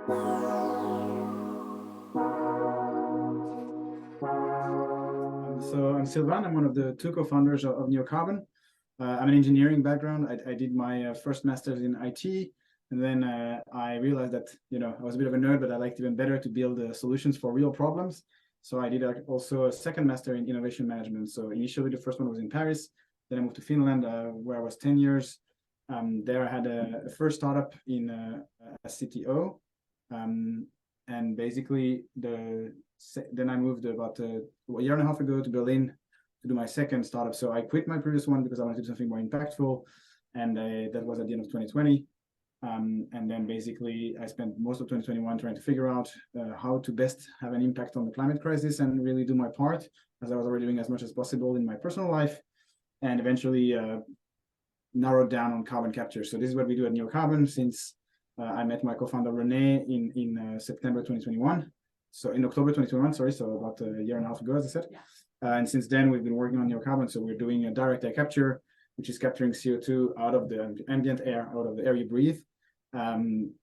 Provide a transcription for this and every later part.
So I'm Silvain. I'm one of the two co-founders of NeoCarbon. I'm an engineering background. I did my first master's in IT, and then I realized that I was a bit of a nerd, but I liked even better to build solutions for real problems. So I did also a second master in innovation management. So initially, the first one was in Paris. Then I moved to Finland, where I was 10 years. There I had a first startup in a CTO, and basically then I moved about a year and a half ago to Berlin to do my second startup. So I quit my previous one because I wanted to do something more impactful, and that was at the end of 2020. And then basically I spent most of 2021 trying to figure out how to best have an impact on the climate crisis and really do my part, as I was already doing as much as possible in my personal life, and eventually narrowed down on carbon capture. So this is what we do at NeoCarbon since I met my co-founder Rene in September 2021. So in October 2021, sorry, so about a year and a half ago, as I said. And since then, we've been working on NeoCarbon. So we're doing a direct air capture, which is capturing CO2 out of the ambient air, out of the air you breathe,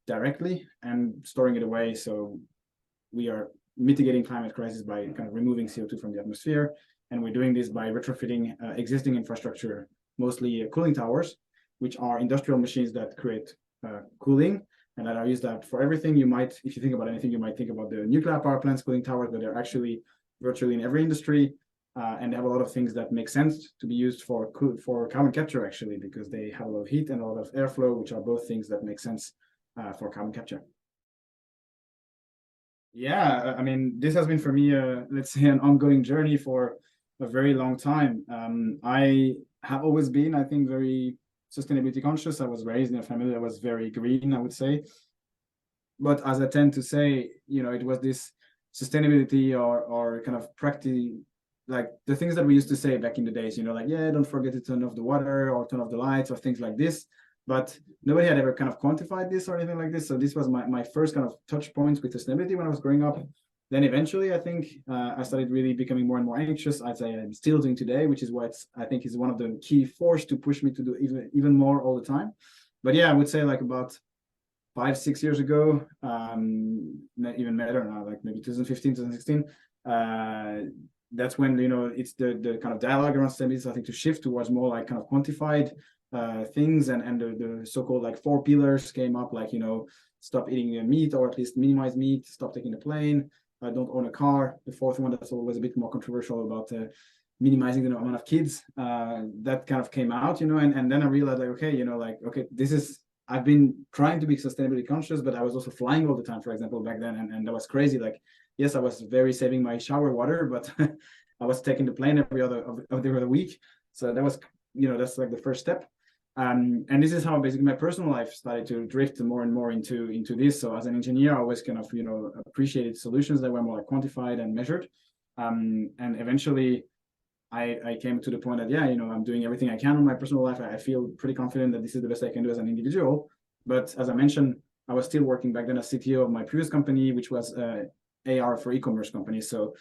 directly and storing it away. So we are mitigating climate crisis by kind of removing CO2 from the atmosphere. And we're doing this by retrofitting existing infrastructure, mostly cooling towers, which are industrial machines that create cooling, and that are used for everything. You might, if you think about anything, you might think about the nuclear power plants cooling towers, but they're actually virtually in every industry, and they have a lot of things that make sense to be used for carbon capture, actually, because they have a lot of heat and a lot of airflow, which are both things that make sense for carbon capture. Yeah, I mean, this has been for me, let's say, an ongoing journey for a very long time. I have always been, I think, very sustainability conscious. I was raised in a family that was very green, I would say. But as I tend to say, it was this sustainability or kind of practice, like the things that we used to say back in the days, like, yeah, don't forget to turn off the water or turn off the lights or things like this. But nobody had ever kind of quantified this or anything like this. So this was my first kind of touch points with sustainability when I was growing up. Then eventually, I think I started really becoming more and more anxious, as I am still doing today, which is what I think is one of the key force to push me to do even more all the time. But yeah, I would say like about 5-6 years ago, not even better now, like maybe 2015, 2016. That's when it's the kind of dialogue around sustainability starting to shift towards more like kind of quantified things, and the so-called like 4 pillars came up, like stop eating meat, or at least minimize meat, stop taking the plane. Don't own a car. The fourth one that's always a bit more controversial about minimizing the amount of kids. That kind of came out, and then I realized like, okay, I've been trying to be sustainability conscious, but I was also flying all the time, for example, back then, and that was crazy. Like, yes, I was very saving my shower water, but I was taking the plane every other week. So that was, that's like the first step. And this is how basically my personal life started to drift more and more into this. So as an engineer, I always kind of appreciated solutions that were more like quantified and measured. And eventually, I came to the point that I'm doing everything I can in my personal life. I feel pretty confident that this is the best I can do as an individual. But as I mentioned, I was still working back then as CTO of my previous company, which was AR for e-commerce company. So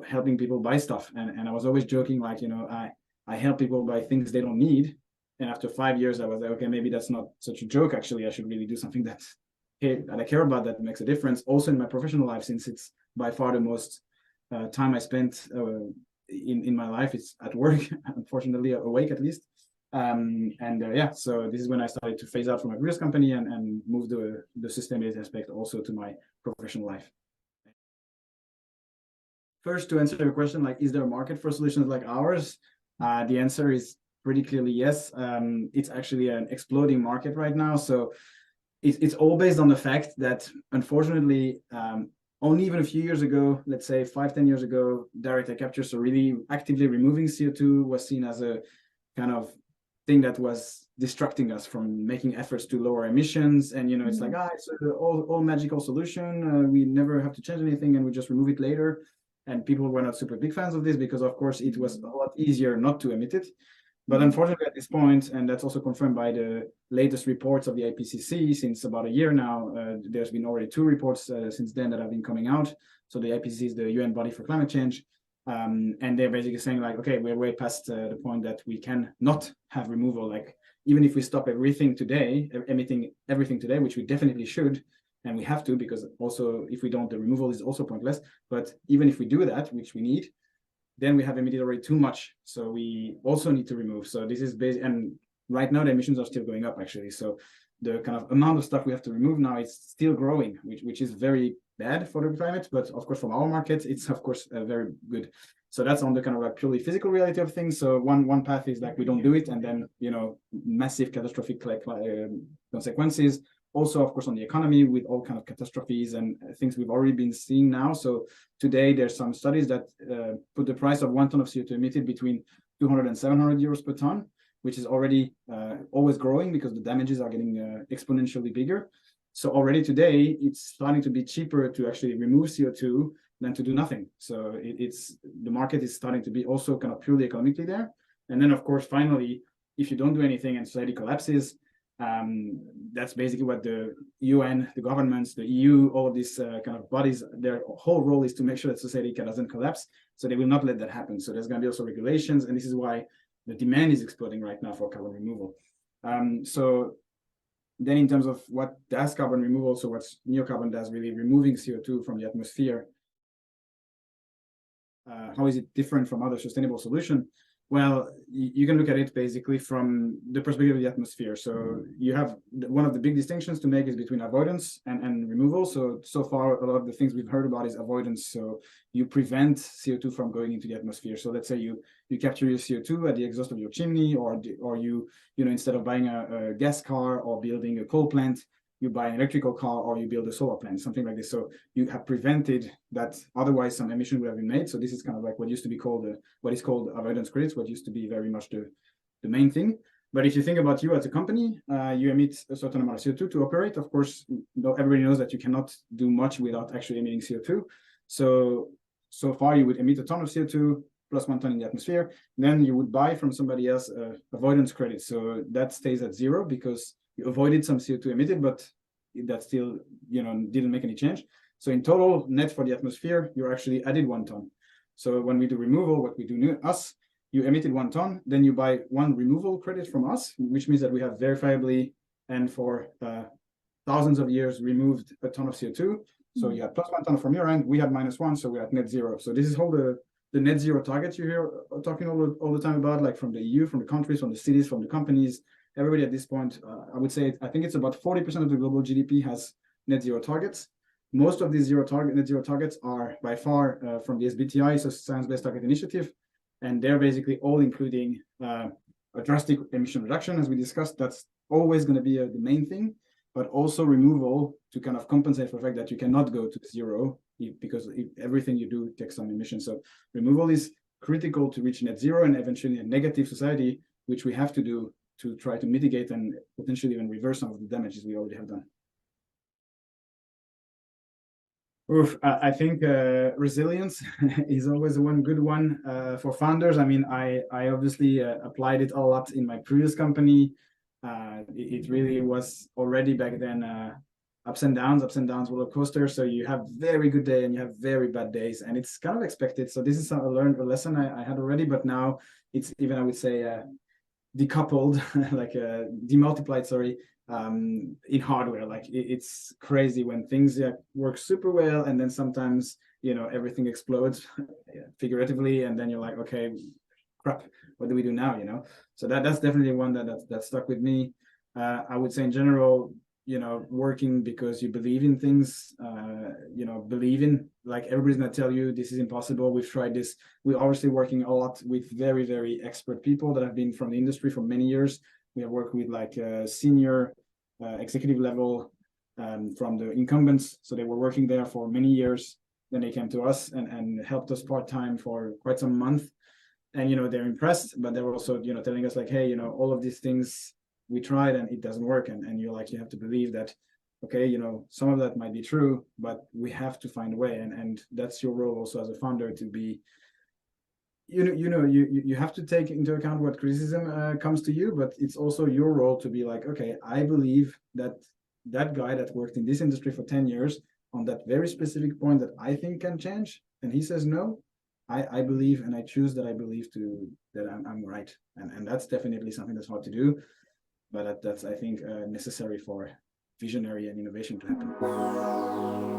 helping people buy stuff, and I was always joking like I help people buy things they don't need. And after 5 years, I was like, okay, maybe that's not such a joke. Actually, I should really do something that I care about, that makes a difference. Also in my professional life, since it's by far the most time I spent in my life, it's at work, unfortunately, awake at least. So this is when I started to phase out from my previous company and move the sustainability aspect also to my professional life. First, to answer your question, like, is there a market for solutions like ours? The answer is pretty clearly yes. It's actually an exploding market right now. So it's all based on the fact that, unfortunately, only even a few years ago, let's say 5-10 years ago, direct air capture, so really actively removing CO2, was seen as a kind of thing that was distracting us from making efforts to lower emissions. And it's like, it's an all magical solution. We never have to change anything, and we just remove it later. And people were not super big fans of this because, of course, it was a lot easier not to emit it. But unfortunately, at this point, and that's also confirmed by the latest reports of the IPCC since about a year now, there's been already 2 reports since then that have been coming out. So the IPCC is the UN body for climate change. And they're basically saying like, okay, we're way past the point that we can not have removal. Like, even if we stop everything today, emitting everything today, which we definitely should, and we have to, because also if we don't, the removal is also pointless. But even if we do that, which we need, then we have emitted already too much. So we also need to remove. So this is basic, and right now the emissions are still going up actually. So the kind of amount of stuff we have to remove now is still growing, which is very bad for the climate. But of course, from our market, it's of course very good. So that's on the kind of like purely physical reality of things. So one path is like we don't do it, and then massive catastrophic consequences. Also, of course, on the economy with all kind of catastrophes and things we've already been seeing now. So today there's some studies that put the price of 1 ton of CO2 emitted between 200 and 700 euros per ton, which is already always growing because the damages are getting exponentially bigger. So already today, it's starting to be cheaper to actually remove CO2 than to do nothing. So the market is starting to be also kind of purely economically there. And then, of course, finally, if you don't do anything and society collapses, that's basically what the UN, the governments, the EU, all of these kind of bodies, their whole role is to make sure that society doesn't collapse. So they will not let that happen. So there's going to be also regulations, and this is why the demand is exploding right now for carbon removal. So then in terms of what does carbon removal, so what NeoCarbon does, really removing CO2 from the atmosphere, how is it different from other sustainable solutions? Well, you can look at it basically from the perspective of the atmosphere. So you have one of the big distinctions to make is between avoidance and removal. So far, a lot of the things we've heard about is avoidance. So you prevent CO2 from going into the atmosphere. So let's say you capture your CO2 at the exhaust of your chimney, or you instead of buying a gas car or building a coal plant, you buy an electrical car or you build a solar plant, something like this. So you have prevented that otherwise some emission would have been made. So this is kind of like what used to be called what is called avoidance credits, what used to be very much the main thing. But if you think about you as a company, you emit a certain amount of CO2 to operate. Of course, everybody knows that you cannot do much without actually emitting CO2. So far you would emit a ton of CO2 plus 1 ton in the atmosphere. Then you would buy from somebody else avoidance credit. So that stays at zero because you avoided some CO2 emitted, but that still, didn't make any change. So in total, net for the atmosphere, you actually added 1 ton. So when we do removal, what we do you emitted 1 ton, then you buy 1 removal credit from us, which means that we have verifiably and for thousands of years removed a ton of CO2. So you had plus 1 ton from your end, we had -1, so we're at net zero. So this is all the net zero targets you hear talking all the time about, like from the EU, from the countries, from the cities, from the companies. Everybody at this point, I would say, I think it's about 40% of the global GDP has net zero targets. Most of these net zero targets are by far from the SBTI, so Science-Based Target Initiative, and they're basically all including a drastic emission reduction, as we discussed. That's always going to be the main thing, but also removal to kind of compensate for the fact that you cannot go to zero because everything you do takes some emissions. So removal is critical to reach net zero and eventually a negative society, which we have to do to try to mitigate and potentially even reverse some of the damages we already have done. I think resilience is always one good one for founders. I mean, I obviously applied it a lot in my previous company. It really was already back then ups and downs, roller coaster. So you have very good day and you have very bad days, and it's kind of expected. So this is a lesson I had already, but now it's even, I would say, decoupled, like demultiplied, sorry, in hardware. Like it's crazy when things work super well, and then sometimes everything explodes figuratively, and then you're like, okay, crap, what do we do now? So that's definitely one that stuck with me. I would say in general, working because you believe in things, believe in, like, everybody's gonna tell you this is impossible, we've tried this. We're obviously working a lot with very, very expert people that have been from the industry for many years. We have worked with like senior executive level from the incumbents. So they were working there for many years. Then they came to us and helped us part-time for quite some months. And, they're impressed, but they were also, telling us like, hey, all of these things we tried and it doesn't work. And you're like, you have to believe that, okay, some of that might be true, but we have to find a way. And that's your role also as a founder, to be, you have to take into account what criticism comes to you, but it's also your role to be like, okay, I believe that guy that worked in this industry for 10 years on that very specific point that I think can change, and he says no, I believe, and I choose that I believe that I'm right. And that's definitely something that's hard to do, but that's, I think, necessary for visionary and innovation to happen.